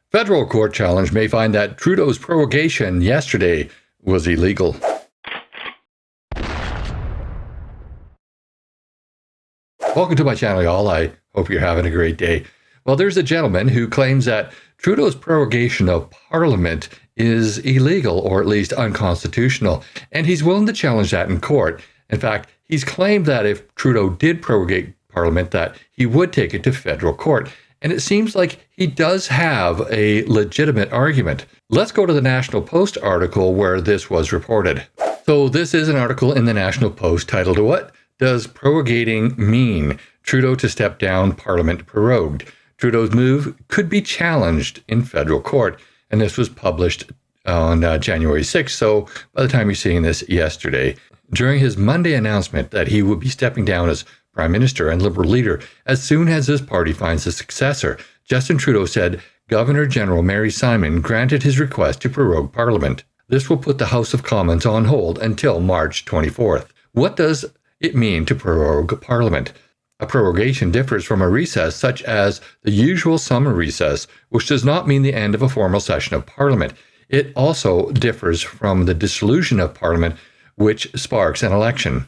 Federal court challenge may find that Trudeau's prorogation yesterday was illegal. Welcome to my channel, y'all. I hope you're having a great day. Well, there's a gentleman who claims that Trudeau's prorogation of Parliament is illegal, or at least unconstitutional, and he's willing to challenge that in court. In fact, he's claimed that if Trudeau did prorogate Parliament, that he would take it to federal court. And it seems like he does have a legitimate argument. Let's go to the National Post article where this was reported. So this is an article in the National Post titled, "What Does Prorogating Mean? Trudeau to Step Down, Parliament Prorogued." Trudeau's move could be challenged in federal court. And this was published on January 6th. So by the time you're seeing this, yesterday. During his Monday announcement that he would be stepping down as Prime Minister and Liberal leader as soon as his party finds a successor, Justin Trudeau said Governor General Mary Simon granted his request to prorogue Parliament. This will put the House of Commons on hold until March 24th. What does it mean to prorogue Parliament? A prorogation differs from a recess such as the usual summer recess, which does not mean the end of a formal session of Parliament. It also differs from the dissolution of Parliament, which sparks an election.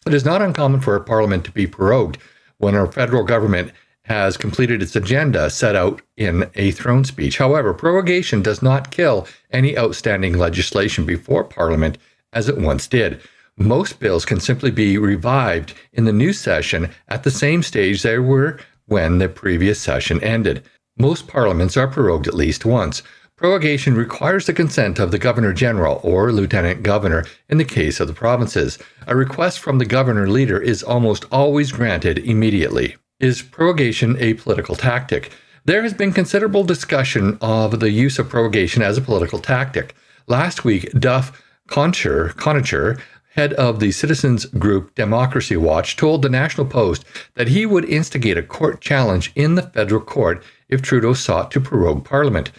It is not uncommon for a Parliament to be prorogued when a federal government has completed its agenda set out in a throne speech. However, prorogation does not kill any outstanding legislation before Parliament, as it once did. Most bills can simply be revived in the new session at the same stage they were when the previous session ended. Most parliaments are prorogued at least once. Prorogation requires the consent of the Governor-General or Lieutenant Governor in the case of the provinces. A request from the Governor-Leader is almost always granted immediately. Is prorogation a political tactic? There has been considerable discussion of the use of prorogation as a political tactic. Last week, Duff Conacher, head of the citizens group Democracy Watch, told the National Post that he would instigate a court challenge in the federal court if Trudeau sought to prorogue Parliament.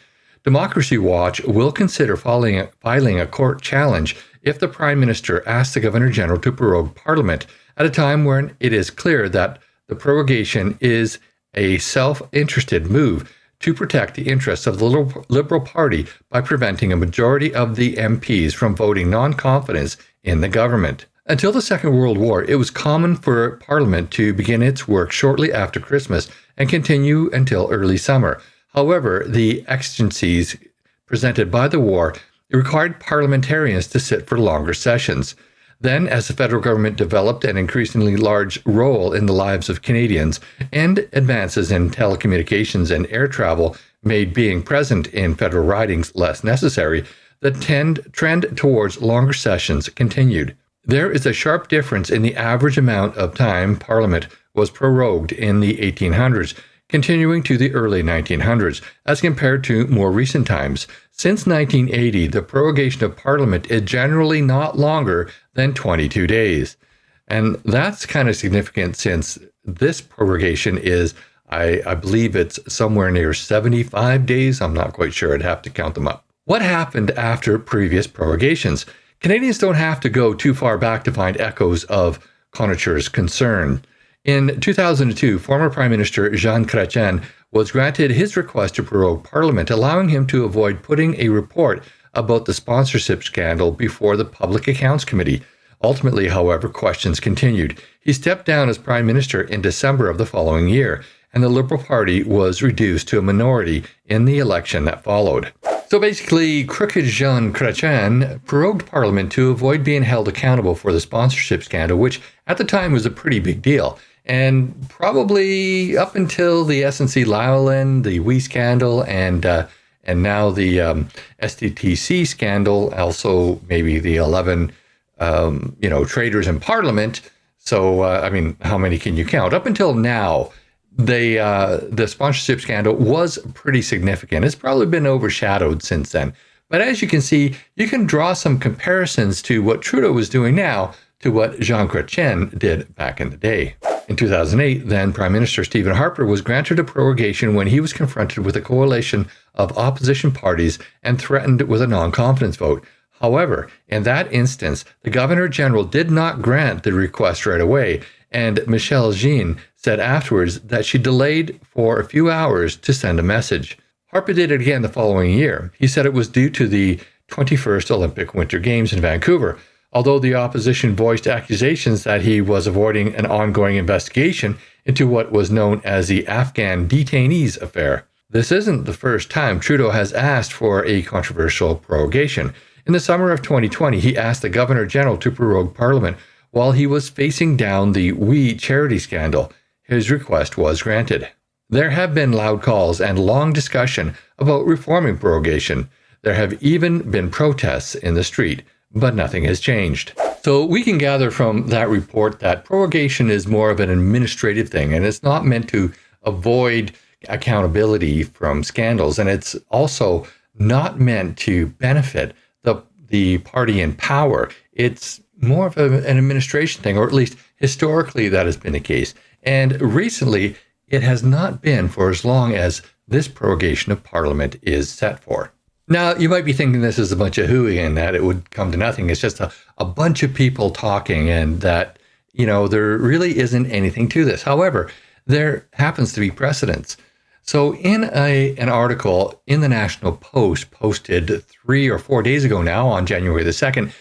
Democracy Watch will consider filing a court challenge if the Prime Minister asks the Governor-General to prorogue Parliament at a time when it is clear that the prorogation is a self-interested move to protect the interests of the Liberal Party by preventing a majority of the MPs from voting non-confidence in the government. Until the Second World War, it was common for Parliament to begin its work shortly after Christmas and continue until early summer. However, the exigencies presented by the war required parliamentarians to sit for longer sessions. Then, as the federal government developed an increasingly large role in the lives of Canadians and advances in telecommunications and air travel made being present in federal ridings less necessary, the trend towards longer sessions continued. There is a sharp difference in the average amount of time Parliament was prorogued in the 1800s, continuing to the early 1900s, as compared to more recent times. Since 1980, the prorogation of Parliament is generally not longer than 22 days. And that's kind of significant since this prorogation is, I believe it's somewhere near 75 days. I'm not quite sure. I'd have to count them up. What happened after previous prorogations? Canadians don't have to go too far back to find echoes of Conacher's concern. In 2002, former Prime Minister Jean Chretien was granted his request to prorogue Parliament, allowing him to avoid putting a report about the sponsorship scandal before the Public Accounts Committee. Ultimately, however, questions continued. He stepped down as Prime Minister in December of the following year, and the Liberal Party was reduced to a minority in the election that followed. So basically, crooked Jean Chretien prorogued Parliament to avoid being held accountable for the sponsorship scandal, which at the time was a pretty big deal. And probably up until the SNC-Lavalin, the WE scandal, and now the STTC scandal, also maybe the 11, traitors in Parliament. So, how many can you count? Up until now, the sponsorship scandal was pretty significant. It's probably been overshadowed since then. But as you can see, you can draw some comparisons to what Trudeau was doing now to what Jean Chrétien did back in the day. In 2008, then Prime Minister Stephen Harper was granted a prorogation when he was confronted with a coalition of opposition parties and threatened with a non-confidence vote. However, in that instance, the Governor-General did not grant the request right away, and Michelle Jean said afterwards that she delayed for a few hours to send a message. Harper did it again the following year. He said it was due to the 21st Olympic Winter Games in Vancouver, although the opposition voiced accusations that he was avoiding an ongoing investigation into what was known as the Afghan detainees affair. This isn't the first time Trudeau has asked for a controversial prorogation. In the summer of 2020, he asked the Governor-General to prorogue Parliament while he was facing down the We charity scandal. His request was granted. There have been loud calls and long discussion about reforming prorogation. There have even been protests in the street, but nothing has changed. So we can gather from that report that prorogation is more of an administrative thing, and it's not meant to avoid accountability from scandals, and it's also not meant to benefit the party in power. It's more of an administration thing, or at least historically that has been the case. And recently, it has not been for as long as this prorogation of Parliament is set for. Now, you might be thinking this is a bunch of hooey and that it would come to nothing. It's just a bunch of people talking and that, there really isn't anything to this. However, there happens to be precedence. So in an article in the National Post posted 3 or 4 days ago now on January the 2nd,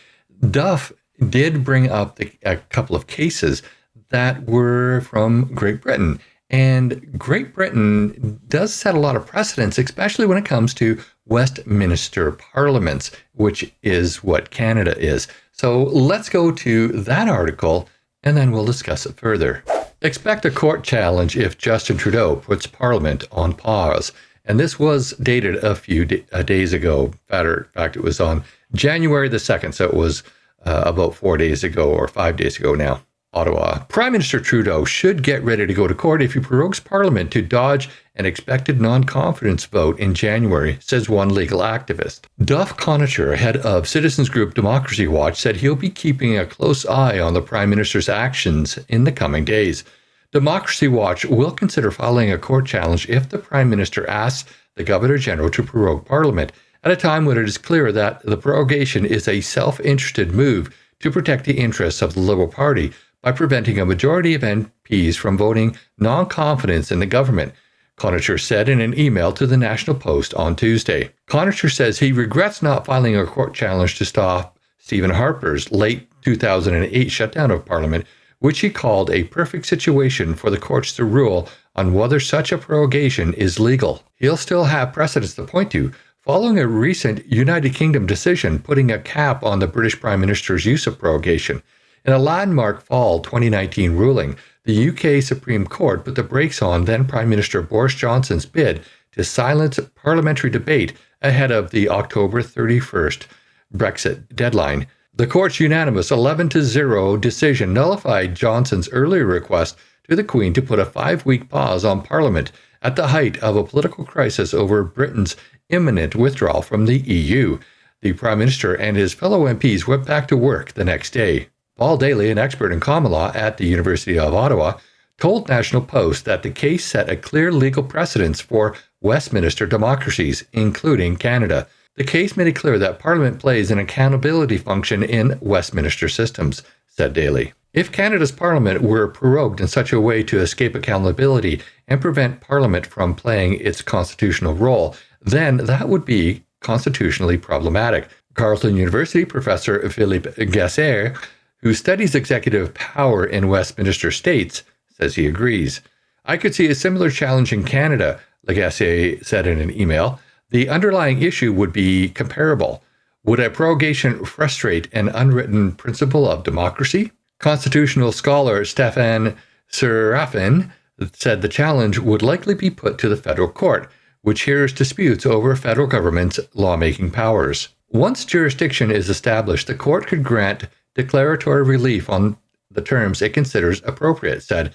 Duff did bring up a couple of cases that were from Great Britain. And Great Britain does set a lot of precedents, especially when it comes to Westminster parliaments, which is what Canada is. So let's go to that article and then we'll discuss it further. Expect a court challenge if Justin Trudeau puts Parliament on pause. And this was dated a few days ago. In fact, it was on January the 2nd, so it was about 4 days ago or 5 days ago now. Ottawa. Prime Minister Trudeau should get ready to go to court if he prorogues Parliament to dodge an expected non-confidence vote in January, says one legal activist. Duff Conacher, head of citizens group Democracy Watch, said he'll be keeping a close eye on the Prime Minister's actions in the coming days. Democracy Watch will consider filing a court challenge if the Prime Minister asks the Governor-General to prorogue Parliament, at a time when it is clear that the prorogation is a self-interested move to protect the interests of the Liberal Party by preventing a majority of MPs from voting non-confidence in the government, Conacher said in an email to the National Post on Tuesday. Conacher says he regrets not filing a court challenge to stop Stephen Harper's late 2008 shutdown of Parliament, which he called a perfect situation for the courts to rule on whether such a prorogation is legal. He'll still have precedents to point to, following a recent United Kingdom decision putting a cap on the British Prime Minister's use of prorogation. In a landmark fall 2019 ruling, the UK Supreme Court put the brakes on then Prime Minister Boris Johnson's bid to silence parliamentary debate ahead of the October 31st Brexit deadline. The court's unanimous 11-0 decision nullified Johnson's earlier request to the Queen to put a 5-week pause on Parliament at the height of a political crisis over Britain's imminent withdrawal from the EU. The Prime Minister and his fellow MPs went back to work the next day. Paul Daly, an expert in common law at the University of Ottawa, told National Post that the case set a clear legal precedence for Westminster democracies, including Canada. The case made it clear that Parliament plays an accountability function in Westminster systems, said Daly. If Canada's Parliament were prorogued in such a way to escape accountability and prevent Parliament from playing its constitutional role, then that would be constitutionally problematic. Carleton University professor Philippe Gasser, who studies executive power in Westminster states, says he agrees. I could see a similar challenge in Canada, Lagacé said in an email. The underlying issue would be comparable. Would a prorogation frustrate an unwritten principle of democracy? Constitutional scholar Stefan Serafin said the challenge would likely be put to the federal court, which hears disputes over federal government's lawmaking powers. Once jurisdiction is established, the court could grant declaratory relief on the terms it considers appropriate, said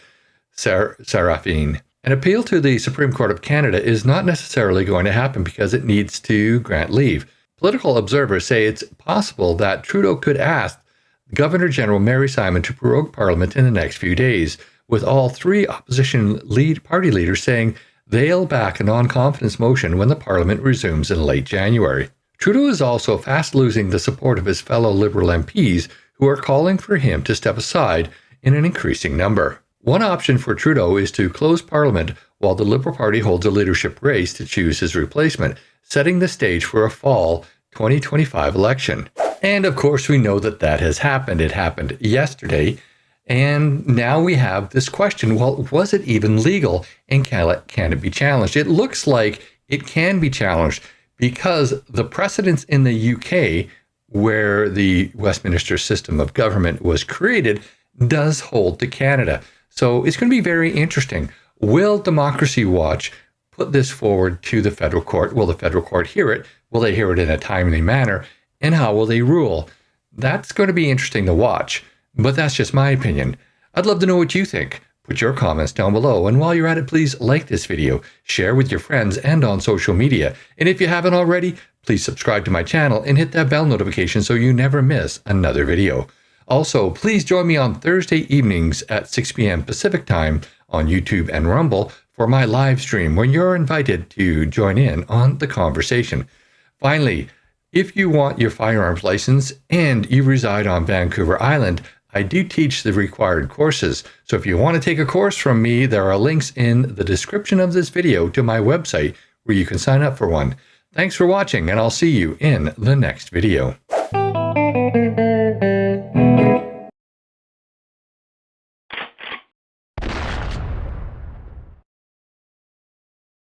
Serafin. An appeal to the Supreme Court of Canada is not necessarily going to happen because it needs to grant leave. Political observers say it's possible that Trudeau could ask Governor-General Mary Simon to prorogue Parliament in the next few days, with all 3 opposition party leaders saying they'll back a non-confidence motion when the Parliament resumes in late January. Trudeau is also fast losing the support of his fellow Liberal MPs, who are calling for him to step aside in an increasing number. One option for Trudeau is to close Parliament while the Liberal Party holds a leadership race to choose his replacement, setting the stage for a fall 2025 election. And of course, we know that that has happened. It happened yesterday. And now we have this question, well, was it even legal and can it be challenged? It looks like it can be challenged because the precedents in the UK, where the Westminster system of government was created, does hold to Canada. So it's going to be very interesting. Will Democracy Watch put this forward to the federal court? Will the federal court hear it? Will they hear it in a timely manner? And how will they rule? That's going to be interesting to watch. But that's just my opinion. I'd love to know what you think. Put your comments down below. And while you're at it, please like this video, share with your friends and on social media. And if you haven't already, please subscribe to my channel and hit that bell notification so you never miss another video. Also, please join me on Thursday evenings at 6 p.m. Pacific time on YouTube and Rumble for my live stream where you're invited to join in on the conversation. Finally, if you want your firearms license and you reside on Vancouver Island, I do teach the required courses. So if you want to take a course from me, there are links in the description of this video to my website where you can sign up for one. Thanks for watching, and I'll see you in the next video.